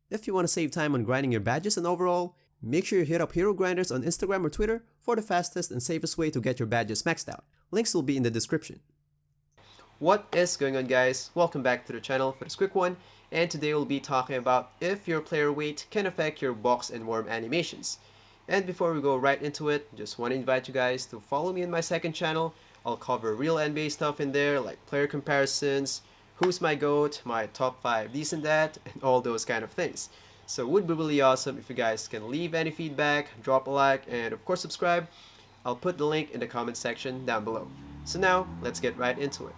If you want to save time on grinding your badges and overall, make sure you hit up Hero Grinders on Instagram or Twitter for the fastest and safest way to get your badges maxed out. Links will be in the description. What is going on, guys? Welcome back to the channel for this quick one, and today we'll be talking about if your player weight can affect your box and worm animations. And before we go right into it, just want to invite you guys to follow me in my second channel. I'll cover real NBA stuff in there, like player comparisons, who's my GOAT, my top 5 this and that, and all those kind of things. So it would be really awesome if you guys can leave any feedback, drop a like, and of course subscribe. I'll put the link in the comment section down below. So now, let's get right into it.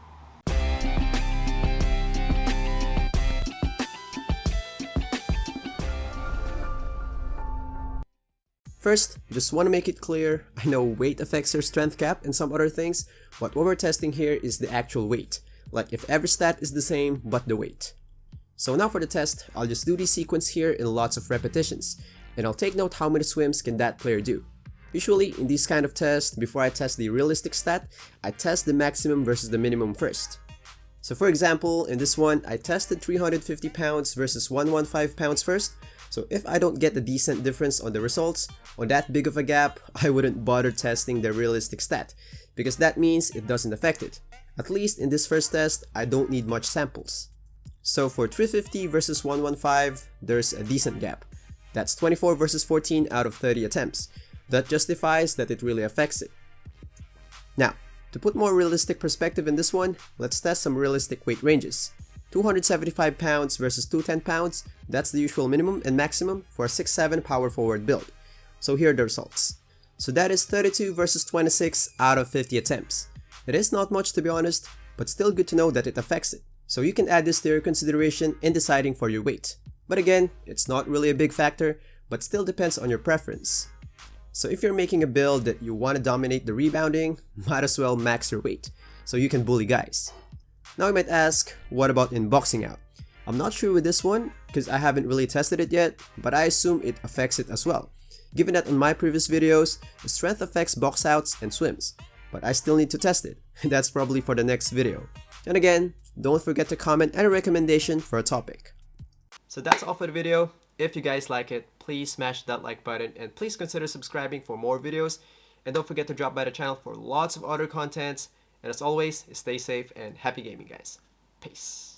First, just want to make it clear, I know weight affects your strength cap and some other things, but what we're testing here is the actual weight, like if every stat is the same but the weight. So now for the test, I'll just do this sequence here in lots of repetitions, and I'll take note how many swims can that player do. Usually, in this kind of test, before I test the realistic stat, I test the maximum versus the minimum first. So for example, in this one, I tested 350 pounds versus 115 pounds first. So if I don't get a decent difference on the results, on that big of a gap, I wouldn't bother testing the realistic stat, because that means it doesn't affect it. At least in this first test, I don't need much samples. So for 350 versus 115, there's a decent gap. That's 24 versus 14 out of 30 attempts. That justifies that it really affects it. Now, to put more realistic perspective in this one, let's test some realistic weight ranges. 275 pounds versus 210 pounds, that's the usual minimum and maximum for a 6'7" power forward build. So here are the results. So that is 32 versus 26 out of 50 attempts. It is not much to be honest, but still good to know that it affects it. So you can add this to your consideration in deciding for your weight. But again, it's not really a big factor, but still depends on your preference. So if you're making a build that you want to dominate the rebounding, might as well max your weight, so you can bully guys. Now you might ask, what about in boxing out? I'm not sure with this one, because I haven't really tested it yet, but I assume it affects it as well. Given that on my previous videos, the strength affects box outs and swims, but I still need to test it. That's probably for the next video. And again, don't forget to comment any recommendation for a topic. So that's all for the video. If you guys like it, please smash that like button and please consider subscribing for more videos. And don't forget to drop by the channel for lots of other contents. And as always, stay safe and happy gaming, guys. Peace.